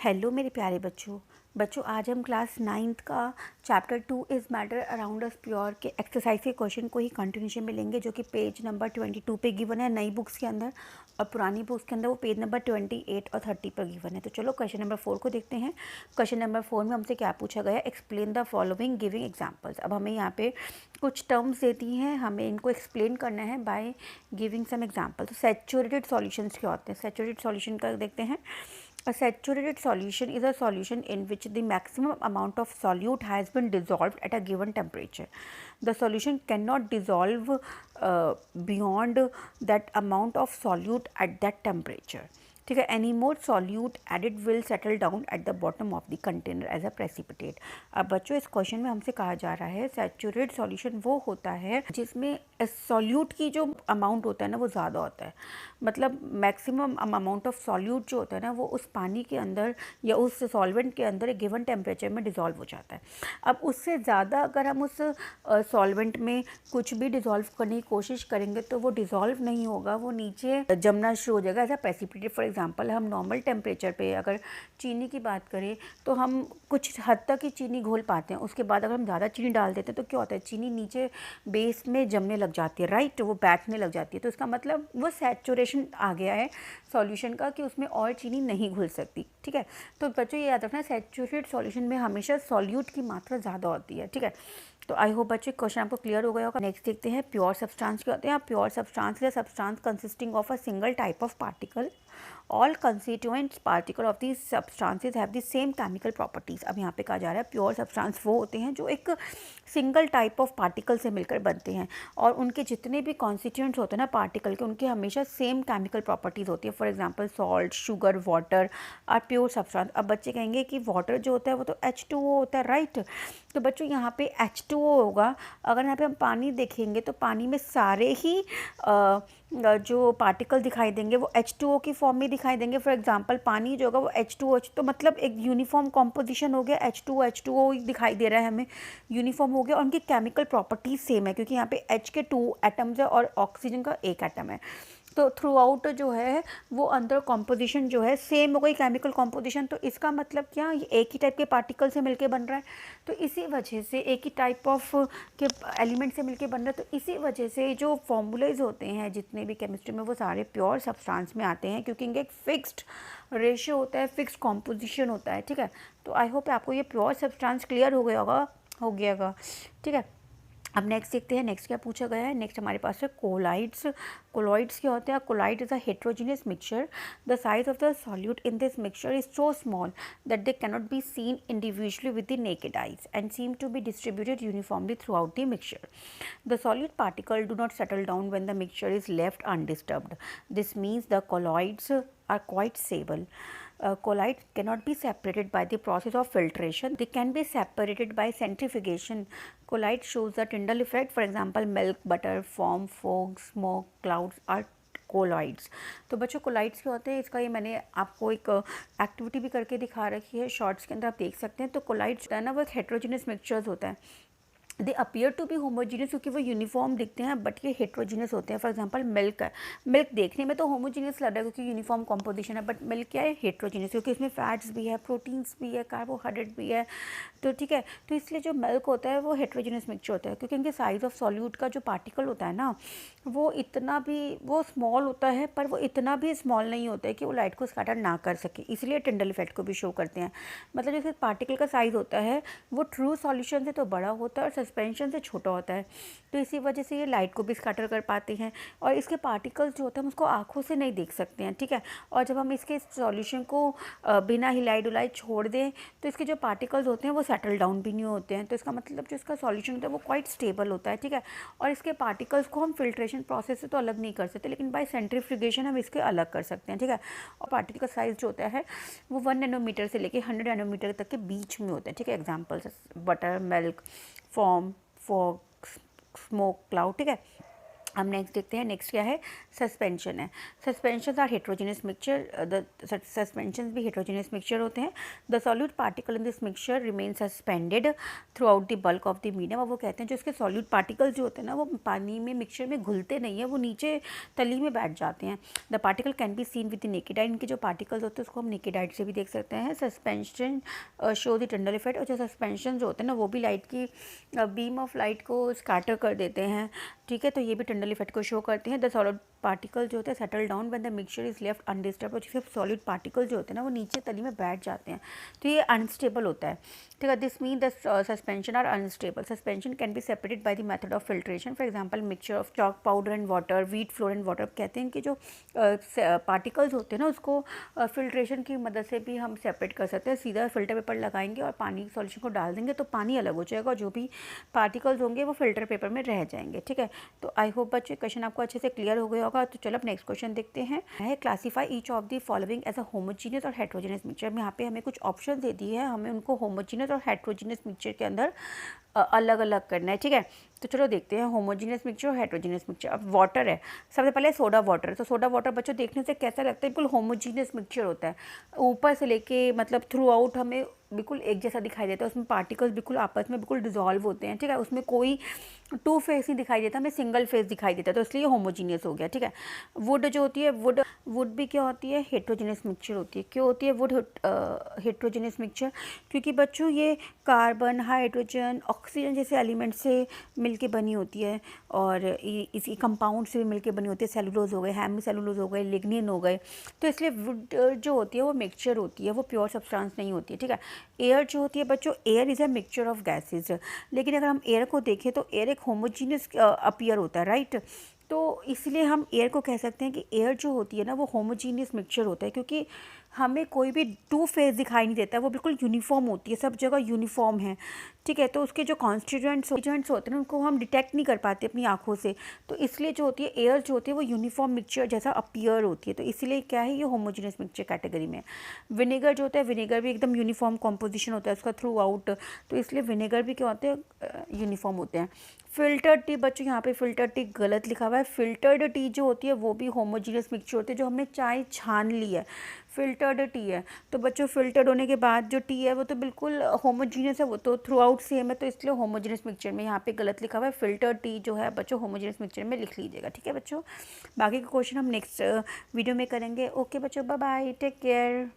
Hello मेरे प्यारे बच्चों आज हम क्लास 9th का chapter 2 is matter around us pure के एक्सरसाइज के क्वेश्चन को ही कंटिन्यूशन में लेंगे, जो कि पेज नंबर 22 पे गिवन है नई बुक्स के अंदर, और पुरानी बुक्स के अंदर वो पेज नंबर 28 और 30 पर गिवन है। तो चलो क्वेश्चन नंबर 4 को देखते हैं। क्वेश्चन नंबर 4 में हमसे क्या पूछा गया, explain the following giving examples. अब हमें यहाँ पे कुछ टर्म्स देती हैं, हमें इनको एक्सप्लेन करना है बाय गिविंग सम एग्जाम्पल। तो सैचुरेटेड सॉल्यूशंस क्या होते हैं, सैचुरेटेड सॉल्यूशन का देखते हैं। A saturated solution is a solution in which the maximum amount of solute has been dissolved at a given temperature. The solution cannot dissolve beyond that amount of solute at that temperature. ठीक है, any more solute added will settle down at the bottom of the container as a precipitate. अब बच्चों इस question में हमसे कहा जा रहा है सैचुरेट सॉल्यूशन वो होता है जिसमें सॉल्यूट की जो अमाउंट होता है ना वो ज़्यादा होता है, मतलब मैक्सिमम अमाउंट ऑफ सॉल्यूट जो होता है ना वो उस पानी के अंदर या उस सॉल्वेंट के अंदर एक गिवन टेम्परेचर में डिज़ोल्व हो जाता है। अब उससे ज़्यादा अगर हम उस सॉल्वेंट में कुछ भी डिज़ोल्व करने की कोशिश करेंगे तो वो डिज़ोल्व नहीं होगा, वो नीचे जमना शुरू हो जाएगा as a precipitate. For example हम नॉर्मल टेम्परेचर पे अगर चीनी की बात करें तो हम कुछ हद तक ही चीनी घोल पाते हैं, उसके बाद अगर हम ज़्यादा चीनी डाल देते हैं तो क्या होता है, चीनी नीचे बेस में जमने लग जाती है, राइट, वो बैठने लग जाती है। तो इसका मतलब वो सैचुरेशन आ गया है सॉल्यूशन का कि उसमें और चीनी नहीं घुल सकती। ठीक है, तो बच्चों ये याद रखना सैचुरेटेड सॉल्यूशन में हमेशा सॉल्यूट की मात्रा ज़्यादा होती है। ठीक है, तो आई होप बच्चों क्वेश्चन आपको क्लियर हो गया होगा। नेक्स्ट देखते हैं प्योर सब्सटेंस क्या होते हैं। प्योर सब्सटेंस या substance consisting of a single type of particle. All constituents particle of these substances have the same chemical properties. अब यहाँ पे कहा जा रहा है प्योर सब्सटेंस वो होते हैं जो एक सिंगल टाइप ऑफ पार्टिकल से मिलकर बनते हैं, और उनके जितने भी कॉन्स्टिट्यूएंट्स होते हैं ना पार्टिकल के, उनके हमेशा सेम केमिकल प्रॉपर्टीज़ होती है। For example salt, sugar, water are pure substance. अब बच्चे कहेंगे कि वाटर जो होता है वो तो H2O होता है, राइट। तो बच्चों यहाँ पे H2O होगा। अगर यहाँ पे हम पानी देखेंगे तो पानी में सारे ही जो पार्टिकल दिखाई देंगे वो H2O की फॉर्म में दिखाई देंगे। फॉर एग्जांपल पानी जो होगा वो H2O, तो मतलब एक यूनिफॉर्म कॉम्पोजिशन हो गया, H2O दिखाई दे रहा है हमें, यूनिफॉर्म हो गया, और उनकी केमिकल प्रॉपर्टीज सेम है क्योंकि यहाँ पे H के 2 एटम्स है और ऑक्सीजन का 1 एटम है। तो थ्रू आउट जो है वो अंदर कॉम्पोजिशन जो है सेम हो गई, केमिकल कॉम्पोजिशन। तो इसका मतलब क्या, ये एक ही टाइप के पार्टिकल से मिलके बन रहा है, तो इसी वजह से एक ही टाइप ऑफ के एलिमेंट से मिलके बन रहा है। तो इसी वजह से जो फॉर्मूलेज होते हैं जितने भी केमिस्ट्री में वो सारे प्योर सब्सटेंस में आते हैं, क्योंकि इनका एक फिक्स्ड रेशियो होता है, फिक्स्ड कॉम्पोजिशन होता है। ठीक है, तो आई होप आपको ये प्योर सब्सटेंस क्लियर हो गया होगा। ठीक है, अब नेक्स्ट देखते हैं। नेक्स्ट क्या पूछा गया है। नेक्स्ट हमारे पास है कोलाइड्स। कोलॉइड्स क्या होते हैं। Colloid is a heterogeneous mixture. The size of the solute in this mixture is so small that they cannot be seen individually with the naked eyes and seem to be distributed uniformly throughout the mixture. The solute particle do not settle down when the mixture is left undisturbed. This means the colloids are quite stable. Colloids cannot be separated by the process of filtration. They can be separated by centrifugation. Colloid shows the Tyndall effect. For example, milk, butter, foam, fog, smoke, clouds are colloids. तो बच्चों colloids क्या होते हैं, इसका ये मैंने आपको एक एक्टिविटी भी करके दिखा रखी है, शॉर्ट्स के अंदर आप देख सकते हैं। तो कोलॉइड्स होता है ना वो एक हेट्रोजीनियस मिक्सचर्स होता है। They appear to be homogeneous क्योंकि वो यूनिफॉर्म दिखते हैं, बट ये हेट्रोजीनियस होते हैं। फॉर एग्जांपल मिल्क है, मिल्क देखने में तो होमोजीनियस लग रहा है क्योंकि यूनिफॉर्म कॉम्पोजिशन है, बट मिल्क क्या है, हेट्रोजीनियस, क्योंकि इसमें फैट्स भी है, प्रोटीन्स भी है, कार्बोहाइड्रेट भी है। तो ठीक है, तो इसलिए जो मिल्क होता है वो हेट्रोजीनियस मिक्सचर होता है क्योंकि इनके साइज ऑफ सॉल्यूट का जो पार्टिकल होता है ना वो इतना भी वो स्मॉल होता है, पर वो इतना भी स्मॉल नहीं होता है कि वो लाइट को स्कैटर ना कर सके, इसलिए टिंडल इफेक्ट को भी शो करते हैं। मतलब जैसे पार्टिकल का साइज होता है वो ट्रू सॉल्यूशन से तो बड़ा होता है और सस्पेंशन से छोटा होता है, तो इसी वजह से ये लाइट को भी स्कैटर कर पाते हैं, और इसके पार्टिकल्स जो होते हैं हम उसको आँखों से नहीं देख सकते हैं। ठीक है, और जब हम इसके सॉल्यूशन को बिना हिलाई डुलाई छोड़ दें तो इसके जो पार्टिकल्स होते हैं वो सेटल डाउन भी नहीं होते हैं, तो इसका मतलब जो इसका सॉल्यूशन होता है वो क्वाइट स्टेबल होता है। ठीक है, और इसके पार्टिकल्स को हम फिल्ट्रेशन प्रोसेस से तो अलग नहीं कर सकते, लेकिन बाय सेंट्रीफ्यूगेशन हम इसके अलग कर सकते हैं। ठीक है, और पार्टिकल का साइज जो होता है वो 1 नैनोमीटर से लेके 100 नैनोमीटर तक के बीच में होता है। ठीक है, examples butter, milk, foam, fog, smoke, cloud. ठीक है, हम नेक्स्ट देखते हैं, नेक्स्ट क्या है, सस्पेंशन है। Suspension are heterogeneous mixture, the suspension भी हेट्रोजेनियस मिक्सचर होते हैं। The solute particle in this mixture remain suspended throughout the bulk of the medium. और वो कहते हैं जो इसके सॉल्यूट पार्टिकल्स जो होते हैं ना, वो पानी में मिक्सचर में घुलते नहीं है, वो नीचे तली में बैठ जाते हैं। The particle can be seen with the naked eye. इनके जो पार्टिकल्स होते हैं उसको हम नेकेड आई से भी देख सकते हैं। Suspension show the tunnel effect. और जो सस्पेंशन जो होते हैं ना, वो भी लाइट की बीम ऑफ लाइट को स्कैटर कर देते हैं, ठीक है, तो ये भी टनल इफेक्ट को शो करते हैं। द सॉलिड पार्टिकल जो होते हैं settle down when the mixture is left undisturbed. और सिर्फ सॉलिड पार्टिकल जो होते हैं ना, वो नीचे तली में बैठ जाते हैं, तो ये अनस्टेबल होता है, ठीक है। This mean the suspension are unstable. Suspension can be separated by the method of filtration. For example mixture of chalk powder and water, wheat flour and water. कहते हैं कि जो पार्टिकल्स होते हैं ना, उसको फिल्ट्रेशन की मदद से भी हम सेपरेट कर सकते हैं। सीधा फिल्टर पेपर लगाएंगे और पानी सॉल्यूशन को डाल देंगे तो पानी अलग हो जाएगा, और जो भी पार्टिकल्स होंगे वो फिल्टर पेपर में रह जाएंगे, ठीक है। तो आई होप बच्चे क्वेश्चन आपको अच्छे से क्लियर हो गया होगा। तो चलो अब नेक्स्ट क्वेश्चन देखते हैं। है classify each of the following as a homogeneous और हेट्रोजीनियस मिक्सचर। यहाँ पे हमें कुछ ऑप्शन दे दिए हैं, हमें उनको होमोजीनियस और हेट्रोजीनियस मिक्सचर के अंदर अलग अलग करना है, ठीक है। तो चलो देखते हैं होमोजीनियस मिक्सचर और हेट्रोजीनियस मिक्सचर। अब वाटर है, सबसे पहले सोडा वाटर है। तो सोडा वाटर बच्चों देखने से कैसा लगता है, बिल्कुल होमोजीनियस मिक्सचर होता है, ऊपर से लेके मतलब थ्रू आउट हमें बिल्कुल एक जैसा दिखाई देता है। उसमें पार्टिकल्स बिल्कुल आपस में बिल्कुल डिजॉल्व होते हैं, ठीक है। उसमें कोई टू फेस नहीं दिखाई देता, हमें सिंगल फेस दिखाई देता है, तो इसलिए होमोजीनियस हो गया, ठीक है। वुड जो होती है, वुड भी क्या होती है, हेट्रोजीनियस मिक्सचर होती है। क्यों होती है वुड हेट्रोजीनियस मिक्सचर? क्योंकि बच्चों ये कार्बन, हाइड्रोजन, ऑक्सीजन जैसे एलिमेंट से मिलके बनी होती है, और इसी कंपाउंड से भी मिलके बनी होती है। सेलुलोज हो गए, हेमी सेलुलोज हो गए, लिग्निन हो गए, तो इसलिए वुड जो होती है वो मिक्सचर होती है, वो प्योर सब्सटेंस नहीं होती है, ठीक है। एयर जो होती है बच्चों, air is a mixture of gases. लेकिन अगर हम एयर को देखें तो एयर एक होमोजीनियस अपीयर होता है, राइट। तो इसलिए हम एयर को कह सकते हैं कि एयर जो होती है ना, वो होमोजीनियस मिक्सचर होता है, क्योंकि हमें कोई भी टू फेस दिखाई नहीं देता है, वो बिल्कुल यूनिफॉर्म होती है, सब जगह यूनिफॉर्म है, ठीक है। तो उसके जो कॉन्स्टिट्यूएंट्स होते हैं ना, उनको हम डिटेक्ट नहीं कर पाते अपनी आँखों से, तो इसलिए जो होती है एयर जो होती है वो यूनिफॉर्म मिक्सचर जैसा अपीयर होती है, तो इसीलिए क्या है, ये होमोजीनियस मिक्सचर कैटेगरी में। विनेगर जो होता है, विनेगर भी एकदम यूनिफॉर्म कॉम्पोजिशन होता है उसका थ्रू आउट, तो इसलिए विनेगर भी क्या होते हैं, यूनिफॉर्म होते हैं। फिल्टर्ड टी बच्चों, यहाँ पे फिल्टर्ड टी गलत लिखा हुआ है। फिल्टर्ड टी जो होती है वो भी होमोजीनियस मिक्सचर होती है, जो हमने चाय छान ली है, फिल्टर्ड टी है। तो बच्चों फिल्टर्ड होने के बाद जो टी है वो तो बिल्कुल होमोजीनियस है, वो तो थ्रू आउट सेम है, तो इसलिए होमोजीनियस मिक्सचर में यहाँ पे गलत लिखा हुआ है। फिल्टर्ड टी जो है बच्चों होमोजीनियस मिक्सचर में लिख लीजिएगा, ठीक है बच्चों। बाकी के क्वेश्चन हम नेक्स्ट वीडियो में करेंगे। ओके बच्चों, बाय बाय, टेक केयर।